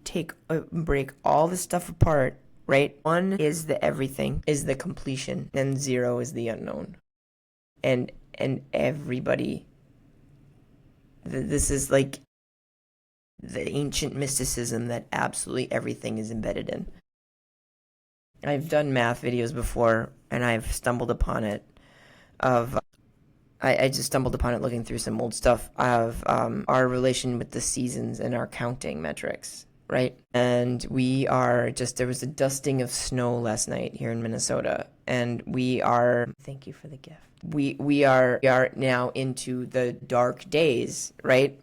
break all this stuff apart, right? 1 is the everything, is the completion, and 0 is the unknown. And everybody, this is like the ancient mysticism that absolutely everything is embedded in. I've done math videos before, and I've stumbled upon it, of I just stumbled upon it looking through some old stuff of our relation with the seasons and our counting metrics, right? And there was a dusting of snow last night here in Minnesota, and thank you for the gift. We are now into the dark days, right?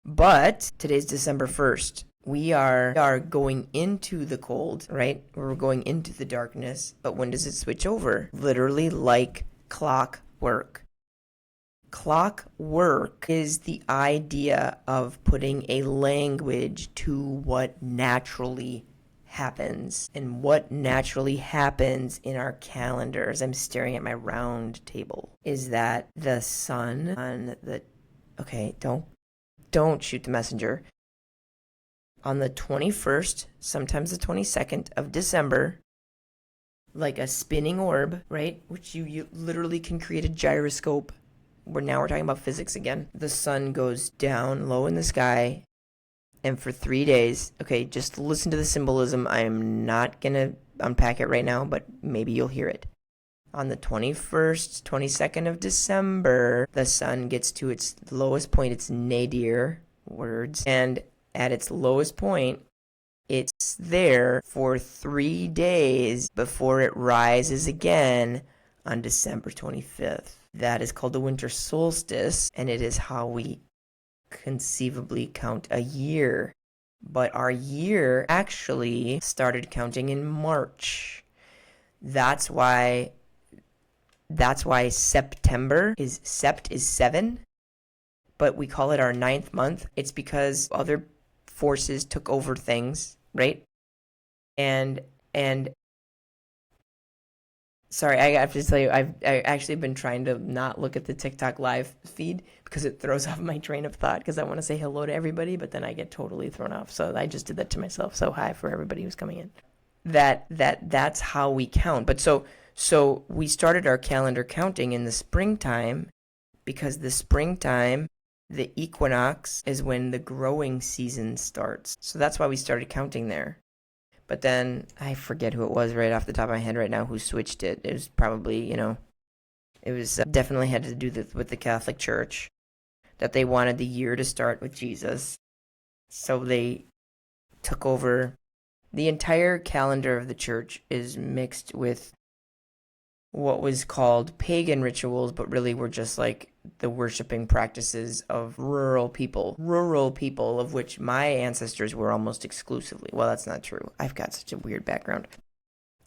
But today's December 1st. We are going into the cold, right? We're going into the darkness, but when does it switch over? Literally like clockwork. Clockwork is the idea of putting a language to what naturally happens. And what naturally happens in our calendars, I'm staring at my round table, is that the sun on the... Okay, don't shoot the messenger. On the 21st, sometimes the 22nd of December, like a spinning orb, right? Which you literally can create a gyroscope. Now we're talking about physics again. The sun goes down low in the sky, and for 3 days, okay, just listen to the symbolism. I'm not going to unpack it right now, but maybe you'll hear it. On the 21st, 22nd of December, the sun gets to its lowest point. It's nadir, words, and at its lowest point, it's there for 3 days before it rises again on December 25th. That is called the winter solstice, and it is how we conceivably count a year. But our year actually started counting in March. That's why September is 7, but we call it our 9th month. It's because other forces took over things, right? And sorry, I have to tell you, I actually been trying to not look at the TikTok live feed because it throws off my train of thought because I want to say hello to everybody, but then I get totally thrown off. So I just did that to myself. So hi for everybody who's coming in. That's how we count. But so we started our calendar counting in the springtime because the springtime, the equinox, is when the growing season starts. So that's why we started counting there. But then I forget who it was right off the top of my head right now who switched it. It was probably, it was definitely had to do with the Catholic Church, that they wanted the year to start with Jesus. So they took over. The entire calendar of the church is mixed with what was called pagan rituals, but really were just like the worshiping practices of rural people, of which my ancestors were almost exclusively. Well, that's not true. I've got such a weird background.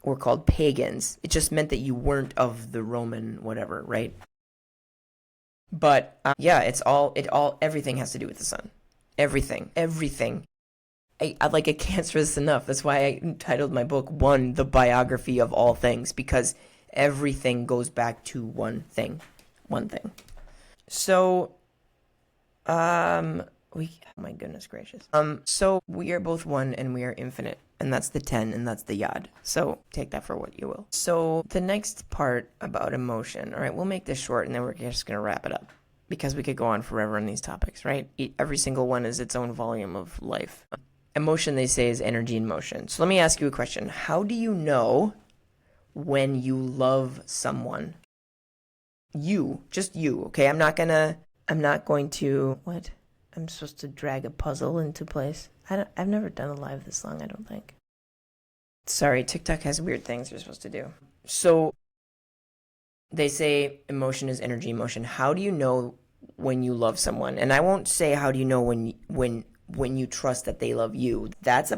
Were called pagans. It just meant that you weren't of the Roman whatever, right? But yeah, everything has to do with the sun. Everything. I can't stress this enough. That's why I entitled my book The Biography of All Things, because everything goes back to one thing. So, oh my goodness gracious. So we are both one and we are infinite, and that's the 10 and that's the yod. So take that for what you will. So the next part about emotion, all right, we'll make this short and then we're just going to wrap it up because we could go on forever on these topics, right? Every single one is its own volume of life. Emotion, they say, is energy in motion. So let me ask you a question. How do you know when you love someone? Just you, okay? I'm not going to, what? I'm supposed to drag a puzzle into place. I've never done a live this long, I don't think. Sorry, TikTok has weird things you're supposed to do. So, they say emotion is energy in motion. How do you know when you love someone? And I won't say how do you know when you trust that they love you. That's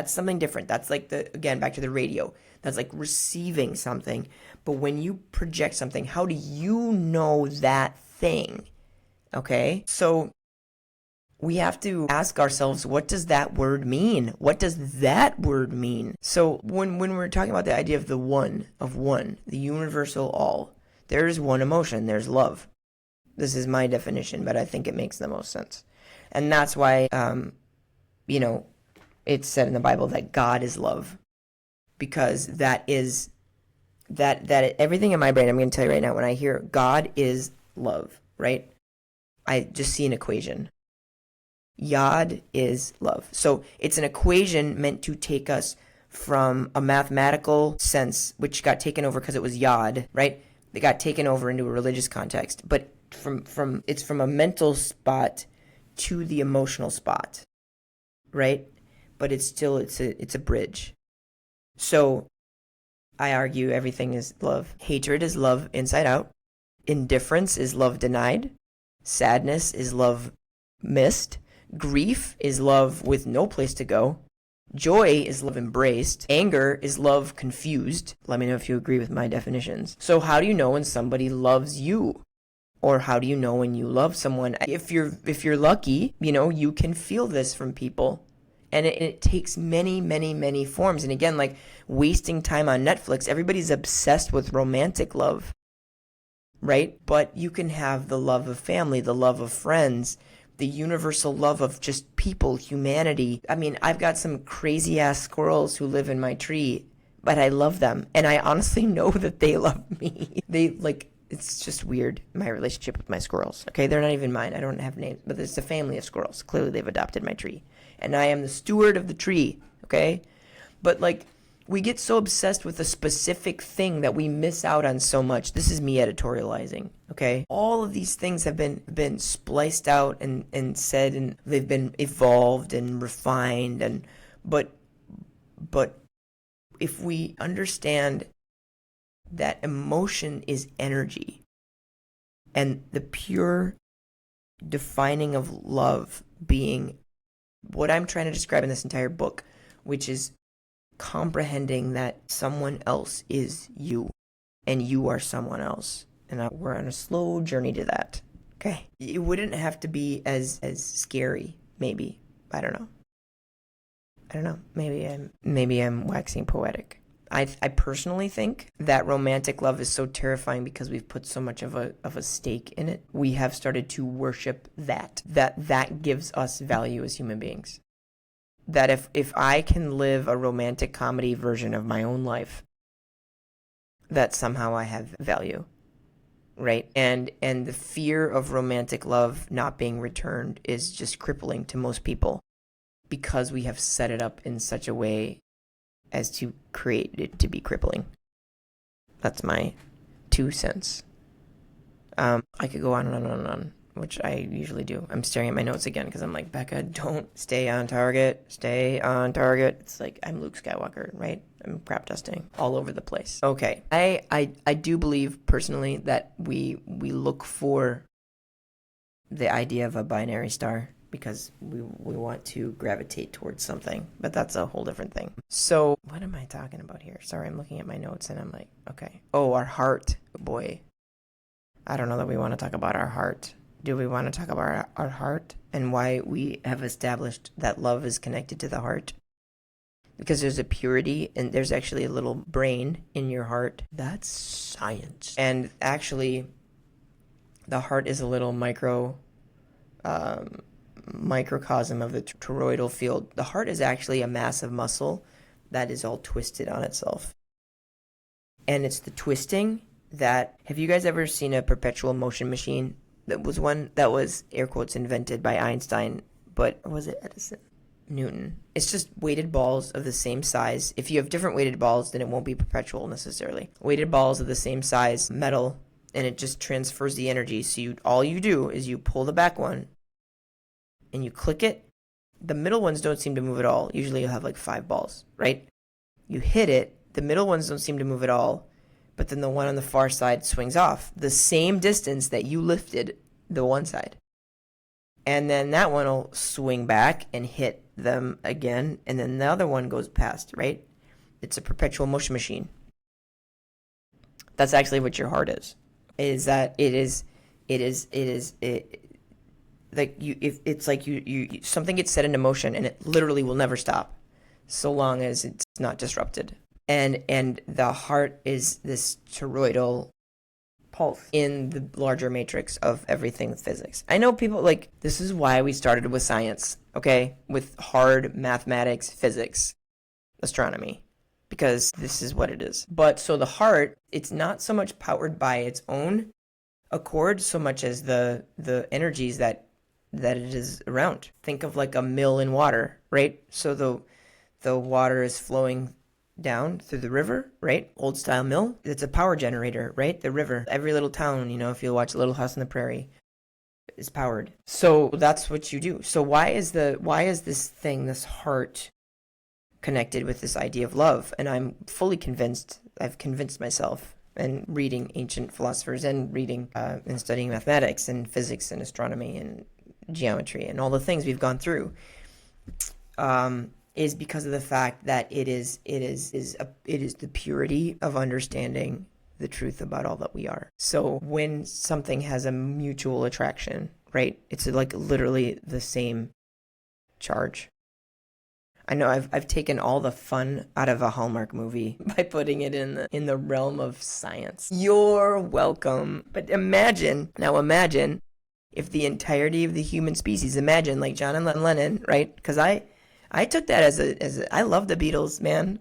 something different. That's like again, back to the radio. That's like receiving something. But when you project something, how do you know that thing? Okay? So we have to ask ourselves, what does that word mean? What does that word mean? So when we're talking about the idea of the one, the universal all, there's one emotion, there's love. This is my definition, but I think it makes the most sense. And that's why, it's said in the Bible that God is love. Because that is, that everything in my brain, I'm going to tell you right now, when I hear God is love, right? I just see an equation. Yod is love. So it's an equation meant to take us from a mathematical sense, which got taken over because it was Yod, right? It got taken over into a religious context. But it's from a mental spot to the emotional spot, right? But it's still it's a bridge. So I argue everything is love. Hatred is love inside out. Indifference is love denied. Sadness is love missed. Grief is love with no place to go. Joy is love embraced. Anger is love confused. Let me know if you agree with my definitions. So how do you know when somebody loves you? Or how do you know when you love someone? If you're lucky, you can feel this from people. And it takes many, many, many forms. And again, like wasting time on Netflix, everybody's obsessed with romantic love, right? But you can have the love of family, the love of friends, the universal love of just people, humanity. I mean, I've got some crazy ass squirrels who live in my tree, but I love them. And I honestly know that they love me. It's just weird, my relationship with my squirrels. Okay, they're not even mine. I don't have names, but it's a family of squirrels. Clearly, they've adopted my tree. And I am the steward of the tree, okay? But, we get so obsessed with a specific thing that we miss out on so much. This is me editorializing, okay? All of these things have been spliced out and said, and they've been evolved and refined. But if we understand that emotion is energy, and the pure defining of love being what I'm trying to describe in this entire book, which is comprehending that someone else is you and you are someone else. And we're on a slow journey to that. Okay. It wouldn't have to be as scary, maybe. I don't know. Maybe I'm waxing poetic. I personally think that romantic love is so terrifying because we've put so much of a stake in it. We have started to worship that gives us value as human beings. That if I can live a romantic comedy version of my own life, that somehow I have value, right? And the fear of romantic love not being returned is just crippling to most people because we have set it up in such a way as to create it to be crippling. That's my 2 cents. I could go on and on and on, which I usually do. I'm staring at my notes again because I'm like, Becca, don't stay on target. Stay on target. It's like I'm Luke Skywalker, right? I'm crap dusting all over the place. Okay. I do believe personally that we look for the idea of a binary star because we want to gravitate towards something, but that's a whole different thing. So what am I talking about here? Sorry, I'm looking at my notes and I'm like, okay. Oh, our heart. Boy, I don't know that we want to talk about our heart. Do we want to talk about our heart and why we have established that love is connected to the heart? Because there's a purity and there's actually a little brain in your heart. That's science. And actually, the heart is a little microcosm of the toroidal field. The heart is actually a massive muscle that is all twisted on itself. And it's the twisting that... Have you guys ever seen a perpetual motion machine? That was one that was, air quotes, invented by Einstein, but... Or was it Edison? Newton. It's just weighted balls of the same size. If you have different weighted balls, then it won't be perpetual necessarily. Weighted balls of the same size, metal, and it just transfers the energy. So all you do is you pull the back one, and you click it. The middle ones don't seem to move at all. Usually you'll have like 5 balls, right? You hit it, the middle ones don't seem to move at all, but then the one on the far side swings off the same distance that you lifted the one side. And then that one will swing back and hit them again, and then the other one goes past, right? It's a perpetual motion machine. That's actually what your heart is. Is that like you, if it's like you something gets set into motion and it literally will never stop so long as it's not disrupted. And the heart is this toroidal pulse in the larger matrix of everything with physics. I know people like, this is why we started with science, okay? With hard mathematics, physics, astronomy, because this is what it is. But so the heart, it's not so much powered by its own accord so much as the energies that it is around. Think of like a mill in water, right? So the water is flowing down through the river, right? Old style mill. It's a power generator, right? The river. Every little town, if you watch Little House on the Prairie, is powered. So that's what you do. So why is this thing, this heart, connected with this idea of love? And I'm fully convinced, I've convinced myself, and reading ancient philosophers and reading and studying mathematics and physics and astronomy and geometry and all the things we've gone through, is because of the fact that it is the purity of understanding the truth about all that we are. So when something has a mutual attraction, right? It's like literally the same charge. I know I've taken all the fun out of a Hallmark movie by putting it in the realm of science. You're welcome. But imagine if the entirety of the human species, imagine like John and Lennon, right? Because I took that as I love the Beatles, man.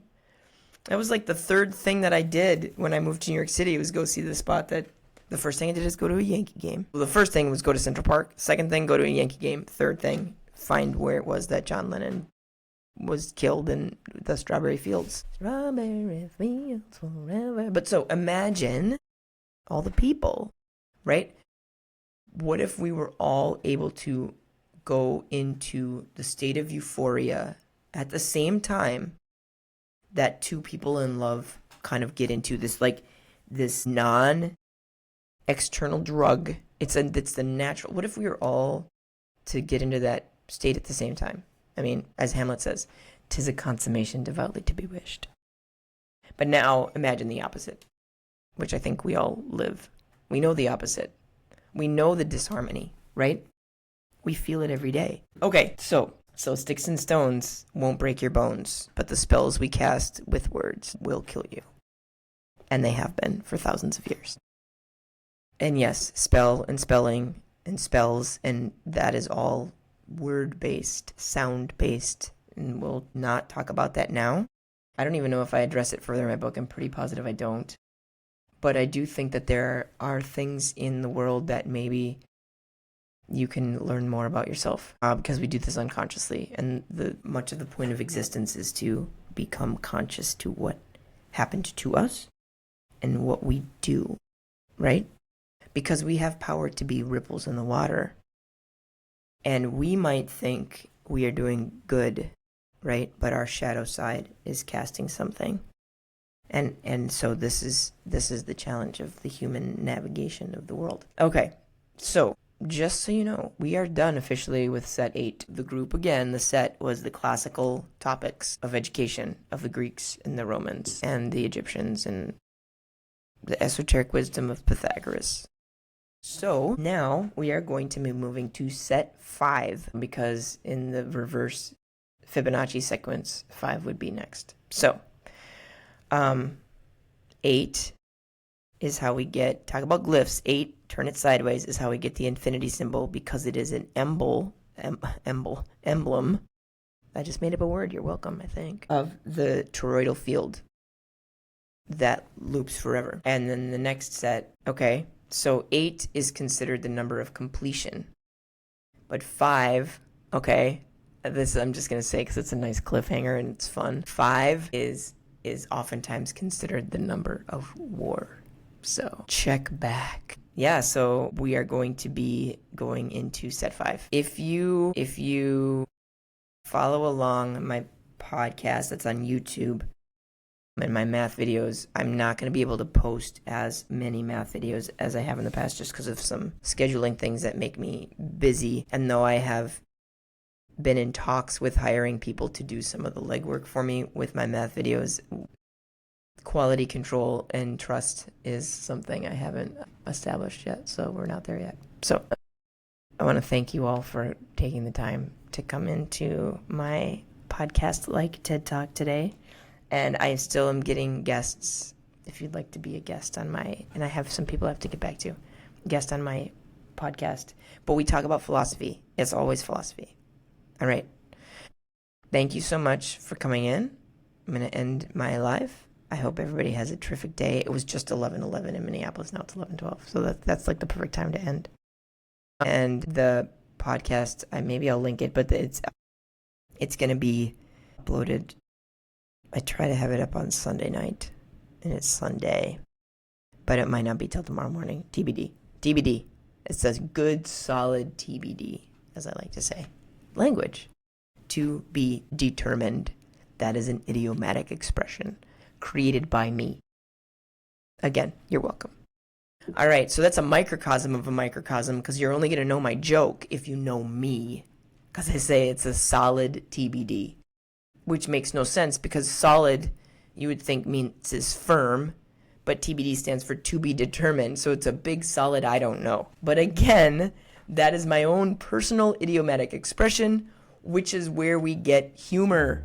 That was like the third thing that I did when I moved to New York City, was go see the spot that the first thing I did is go to a Yankee game. Well, the first thing was go to Central Park. Second thing, go to a Yankee game. Third thing, find where it was that John Lennon was killed in the strawberry fields. Strawberry fields forever. But so imagine all the people, right? What if we were all able to go into the state of euphoria at the same time that two people in love kind of get into this non-external drug? It's the natural. What if we were all to get into that state at the same time? I mean, as Hamlet says, 'tis a consummation devoutly to be wished. But now imagine the opposite, which I think we all live. We know the opposite. We know the disharmony, right? We feel it every day. Okay, so sticks and stones won't break your bones, but the spells we cast with words will kill you. And they have been for thousands of years. And yes, spell and spelling and spells, and that is all word-based, sound-based, and we'll not talk about that now. I don't even know if I address it further in my book. I'm pretty positive I don't. But I do think that there are things in the world that maybe you can learn more about yourself, because we do this unconsciously, and much of the point of existence is to become conscious to what happened to us and what we do, right? Because we have power to be ripples in the water, and we might think we are doing good, right? But our shadow side is casting something, and so this is the challenge of the human navigation of the world. Okay, so just so you know, we are done officially with set 8. The group, again, the set was the classical topics of education of the Greeks and the Romans and the Egyptians and the esoteric wisdom of Pythagoras. So now we are going to be moving to set 5, because in the reverse Fibonacci sequence, 5 would be next. So 8 is how we talk about glyphs. 8, turn it sideways, is how we get the infinity symbol, because it is an emblem. I just made up a word, you're welcome, I think. Of the toroidal field that loops forever. And then the next set, okay, so 8 is considered the number of completion. But 5, okay, this I'm just going to say because it's a nice cliffhanger and it's fun. 5 is oftentimes considered the number of war. So check back. Yeah, so we are going to be going into set 5. If you follow along my podcast that's on YouTube and my math videos, I'm not going to be able to post as many math videos as I have in the past, just because of some scheduling things that make me busy. And though I have been in talks with hiring people to do some of the legwork for me with my math videos, quality control and trust is something I haven't established yet, so we're not there yet. So I want to thank you all for taking the time to come into my podcast like TED Talk today. And I still am getting guests, if you'd like to be a guest on and I have some people I have to get back to, guest on my podcast. But we talk about philosophy. It's always philosophy. All right. Thank you so much for coming in. I'm going to end my live. I hope everybody has a terrific day. It was just 11:11 in Minneapolis. Now it's 11:12. So that's like the perfect time to end. And the podcast, maybe I'll link it, but it's going to be uploaded I try to have it up on Sunday night, and it's Sunday. But it might not be till tomorrow morning. TBD. TBD. It says good, solid TBD, as I like to say. Language. To be determined. That is an idiomatic expression created by me. Again, you're welcome. All right, so that's a microcosm of a microcosm, because you're only going to know my joke if you know me. Because I say it's a solid TBD, which makes no sense, because solid you would think means is firm, but TBD stands for to be determined, so it's a big solid I don't know. But again, that is my own personal idiomatic expression, which is where we get humor.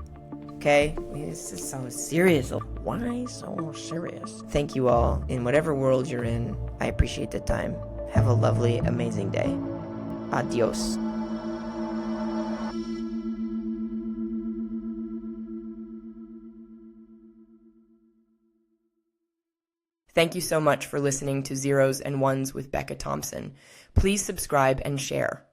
Okay? This is so serious. Why so serious? Thank you all. In whatever world you're in, I appreciate the time. Have a lovely, amazing day. Adios. Thank you so much for listening to Zeros and Ones with Becka Thompson. Please subscribe and share.